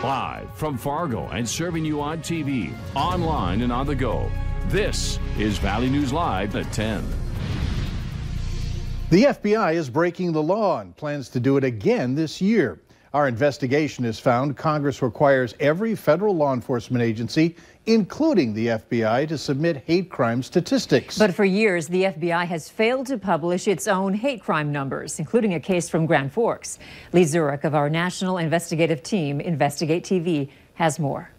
Live from Fargo and serving you on TV, online, and on the go. This is Valley News Live at 10. The FBI is breaking the law and plans to do it again this year. Our investigation has found Congress requires every federal law enforcement agency, including the FBI, to submit hate crime statistics. But for years, the FBI has failed to publish its own hate crime numbers, including a case from Grand Forks. Lee Zurich of our national investigative team, Investigate TV, has more.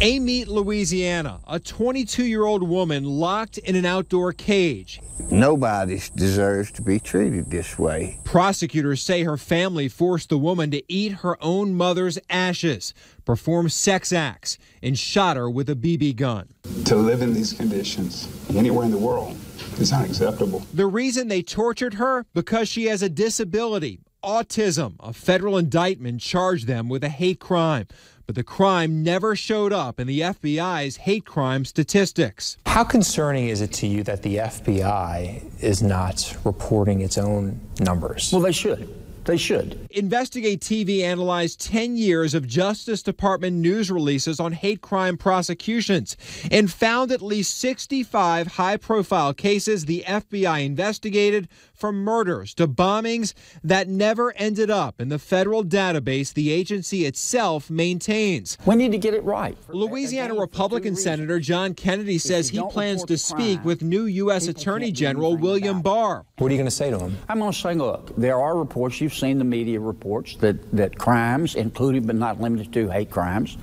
Amite, Louisiana, a 22-year-old woman locked in an outdoor cage. Nobody deserves to be treated this way. Prosecutors say her family forced the woman to eat her own mother's ashes, perform sex acts, and shot her with a BB gun. To live in these conditions anywhere in the world is unacceptable. The reason they tortured her? Because she has a disability, autism. A federal indictment charged them with a hate crime. But the crime never showed up in the FBI's hate crime statistics. How concerning is it to you that the FBI is not reporting its own numbers? Well, they should. They should. Investigate TV analyzed 10 years of Justice Department news releases on hate crime prosecutions and found at least 65 high-profile cases the FBI investigated, from murders to bombings, that never ended up in the federal database the agency itself maintains. We need to get it right. Louisiana Republican Senator John Kennedy says he plans to speak with new U.S. Attorney General William Barr. What are you going to say to him? I'm going to say, look, there are reports, you've seen the media reports, that crimes, including but not limited to hate crimes,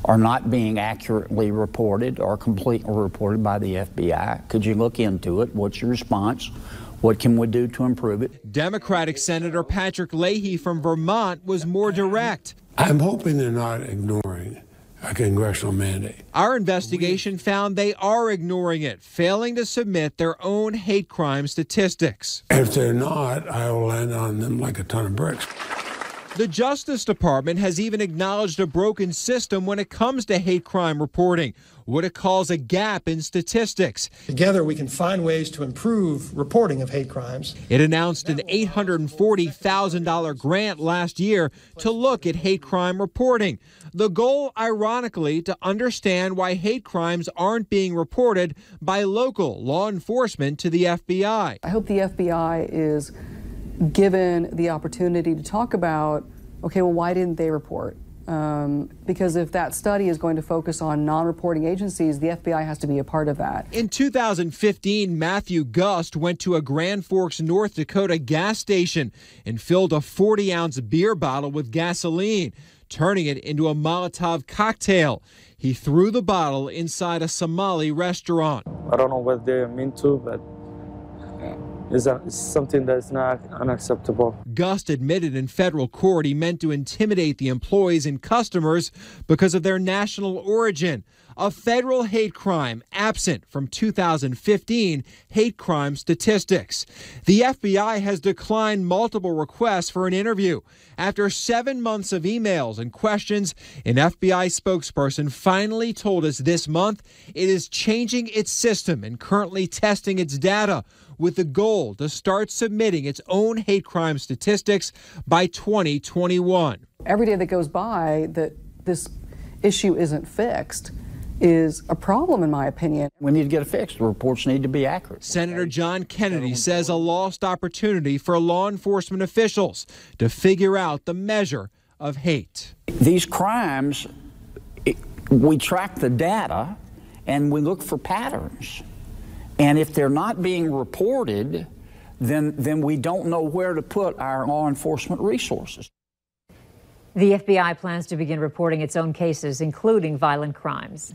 are not being accurately reported or completely reported by the FBI. Could you look into it? What's your response? What can we do to improve it? Democratic Senator Patrick Leahy from Vermont was more direct. I'm hoping they're not ignoring a congressional mandate. Our investigation found they are ignoring it, failing to submit their own hate crime statistics. If they're not, I will land on them like a ton of bricks. The Justice Department has even acknowledged a broken system when it comes to hate crime reporting, what it calls a gap in statistics. Together, we can find ways to improve reporting of hate crimes. It announced an $840,000 grant last year to look at hate crime reporting. The goal, ironically, to understand why hate crimes aren't being reported by local law enforcement to the FBI. I hope the FBI is given the opportunity to talk about, okay, well, why didn't they report? Because if that study is going to focus on non-reporting agencies, the FBI has to be a part of that. In 2015, Matthew Gust went to a Grand Forks, North Dakota gas station and filled a 40-ounce beer bottle with gasoline, turning it into a Molotov cocktail. He threw the bottle inside a Somali restaurant. I don't know what they mean to, but it's something that's not unacceptable. Gust admitted in federal court he meant to intimidate the employees and customers because of their national origin. A federal hate crime absent from 2015 hate crime statistics. The FBI has declined multiple requests for an interview. After 7 months of emails and questions, an FBI spokesperson finally told us this month it is changing its system and currently testing its data, with the goal to start submitting its own hate crime statistics by 2021. Every day that goes by that this issue isn't fixed is a problem, in my opinion. We need to get it fixed. The reports need to be accurate. Senator John Kennedy says a lost opportunity for law enforcement officials to figure out the measure of hate. These crimes, we track the data and we look for patterns. And if they're not being reported, then we don't know where to put our law enforcement resources. The FBI plans to begin reporting its own cases, including violent crimes.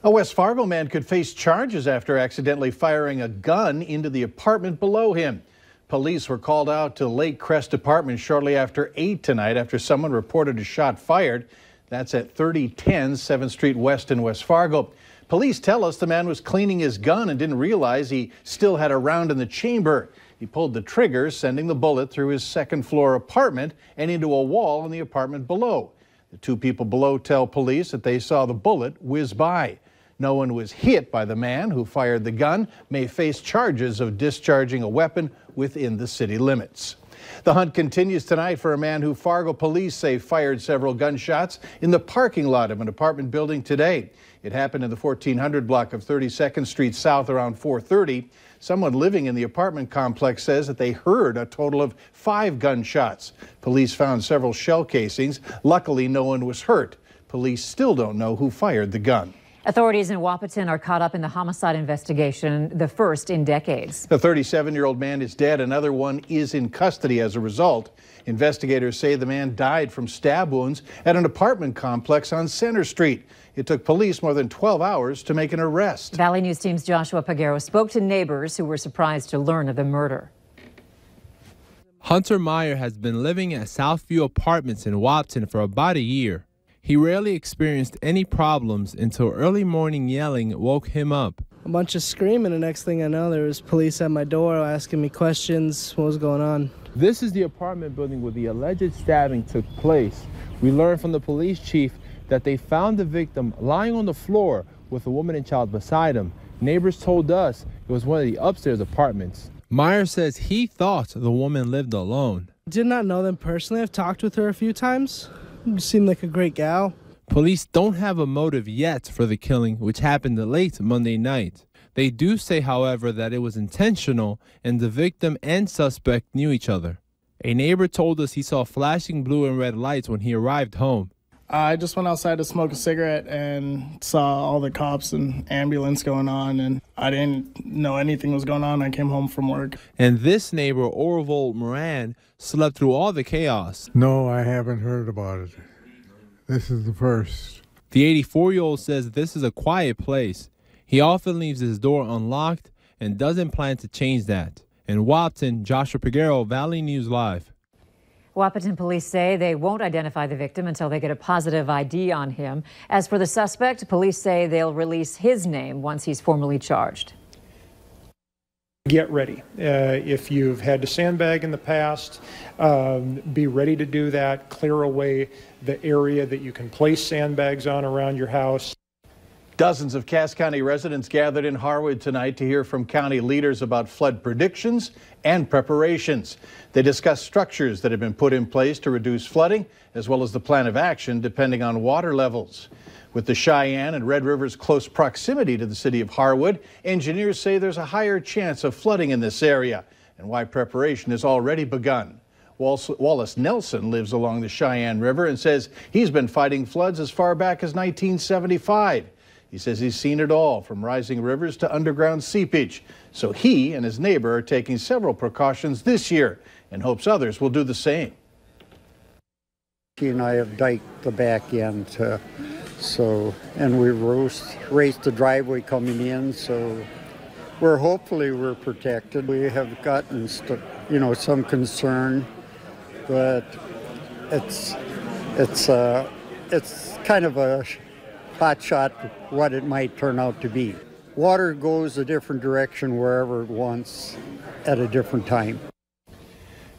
A West Fargo man could face charges after accidentally firing a gun into the apartment below him. Police were called out to Lake Crest Apartments shortly after 8 tonight after someone reported a shot fired. That's at 3010 7th Street West in West Fargo. Police tell us the man was cleaning his gun and didn't realize he still had a round in the chamber. He pulled the trigger, sending the bullet through his second-floor apartment and into a wall in the apartment below. The two people below tell police that they saw the bullet whiz by. No one was hit by the man who fired the gun, may face charges of discharging a weapon within the city limits. The hunt continues tonight for a man who Fargo police say fired several gunshots in the parking lot of an apartment building today. It happened in the 1400 block of 32nd Street South around 4:30. Someone living in the apartment complex says that they heard a total of 5 gunshots. Police found several shell casings. Luckily, no one was hurt. Police still don't know who fired the gun. Authorities in Wahpeton are caught up in the homicide investigation, the first in decades. The 37-year-old man is dead. Another one is in custody as a result. Investigators say the man died from stab wounds at an apartment complex on Center Street. It took police more than 12 hours to make an arrest. Valley News Team's Joshua Pagero spoke to neighbors who were surprised to learn of the murder. Hunter Meyer has been living at Southview Apartments in Wahpeton for about a year. He rarely experienced any problems until early morning yelling woke him up. A bunch of screaming, and next thing I know, there was police at my door asking me questions. What was going on? This is the apartment building where the alleged stabbing took place. We learned from the police chief that they found the victim lying on the floor with a woman and child beside him. Neighbors told us it was one of the upstairs apartments. Meyer says he thought the woman lived alone. Did not know them personally. I've talked with her a few times. Seemed like a great gal. Police don't have a motive yet for the killing, which happened late Monday night. They do say, however, that it was intentional and the victim and suspect knew each other. A neighbor told us he saw flashing blue and red lights when he arrived home. I just went outside to smoke a cigarette and saw all the cops and ambulance going on, and I didn't know anything was going on. I came home from work. And this neighbor, Orville Moran, slept through all the chaos. No, I haven't heard about it. This is the first. The 84-year-old says this is a quiet place. He often leaves his door unlocked and doesn't plan to change that. In Wahpeton, Joshua Pagero, Valley News Live. Wahpeton police say they won't identify the victim until they get a positive ID on him. As for the suspect, police say they'll release his name once he's formally charged. Get ready. If you've had to sandbag in the past, be ready to do that. Clear away the area that you can place sandbags on around your house. Dozens of Cass County residents gathered in Harwood tonight to hear from county leaders about flood predictions and preparations. They discussed structures that have been put in place to reduce flooding, as well as the plan of action depending on water levels. With the Cheyenne and Red River's close proximity to the city of Harwood, engineers say there's a higher chance of flooding in this area, and why preparation has already begun. Wallace Nelson lives along the Cheyenne River and says he's been fighting floods as far back as 1975. He says he's seen it all, from rising rivers to underground seepage. So he and his neighbor are taking several precautions this year and hopes others will do the same. He and I have diked the back end, and we raced the driveway coming in, so hopefully we're protected. We have gotten some concern, but it's kind of a hot shot what it might turn out to be. Water goes a different direction wherever it wants at a different time.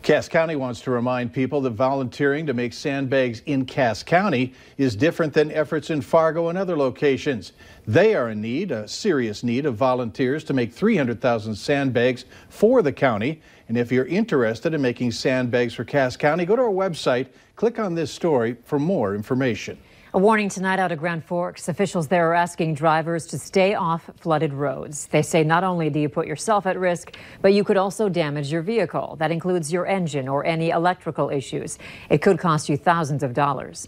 Cass County wants to remind people that volunteering to make sandbags in Cass County is different than efforts in Fargo and other locations. They are in need, a serious need, of volunteers to make 300,000 sandbags for the county. And if you're interested in making sandbags for Cass County, go to our website, click on this story for more information. A warning tonight out of Grand Forks. Officials there are asking drivers to stay off flooded roads. They say not only do you put yourself at risk, but you could also damage your vehicle. That includes your engine or any electrical issues. It could cost you thousands of dollars.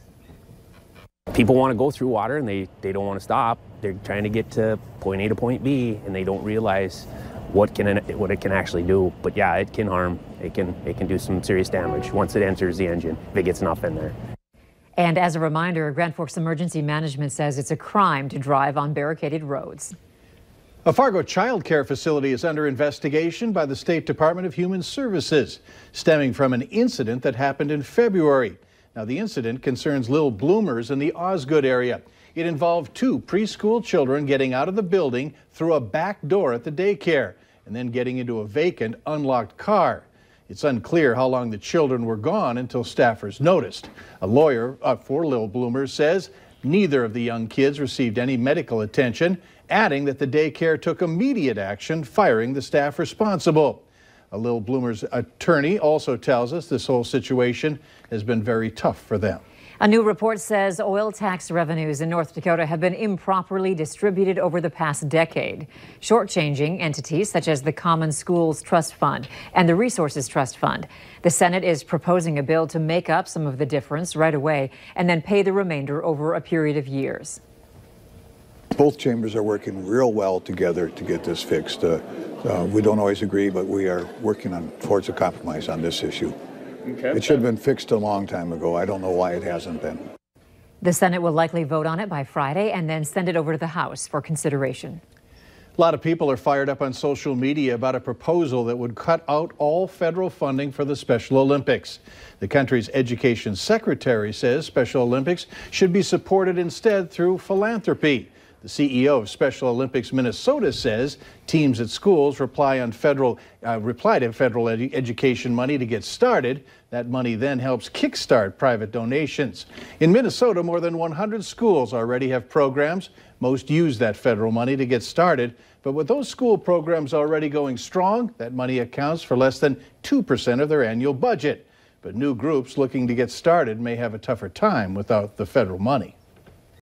People want to go through water and they don't want to stop. They're trying to get to point A to point B and they don't realize what it can actually do. But yeah, it can harm. It can do some serious damage once it enters the engine, if it gets enough in there. And as a reminder, Grand Forks Emergency Management says it's a crime to drive on barricaded roads. A Fargo child care facility is under investigation by the State Department of Human Services, stemming from an incident that happened in February. Now, the incident concerns Little Bloomers in the Osgood area. It involved 2 preschool children getting out of the building through a back door at the daycare and then getting into a vacant, unlocked car. It's unclear how long the children were gone until staffers noticed. A lawyer for Little Bloomers says neither of the young kids received any medical attention, adding that the daycare took immediate action, firing the staff responsible. A Lil Bloomer's attorney also tells us this whole situation has been very tough for them. A new report says oil tax revenues in North Dakota have been improperly distributed over the past decade, shortchanging entities such as the Common Schools Trust Fund and the Resources Trust Fund. The Senate is proposing a bill to make up some of the difference right away and then pay the remainder over a period of years. Both chambers are working real well together to get this fixed. We don't always agree, but we are working towards a compromise on this issue. Okay. It should have been fixed a long time ago. I don't know why it hasn't been. The Senate will likely vote on it by Friday and then send it over to the House for consideration. A lot of people are fired up on social media about a proposal that would cut out all federal funding for the Special Olympics. The country's education secretary says Special Olympics should be supported instead through philanthropy. The CEO of Special Olympics Minnesota says teams at schools reply to federal education money to get started. That money then helps kickstart private donations. In Minnesota, more than 100 schools already have programs. Most use that federal money to get started. But with those school programs already going strong, that money accounts for less than 2% of their annual budget. But new groups looking to get started may have a tougher time without the federal money.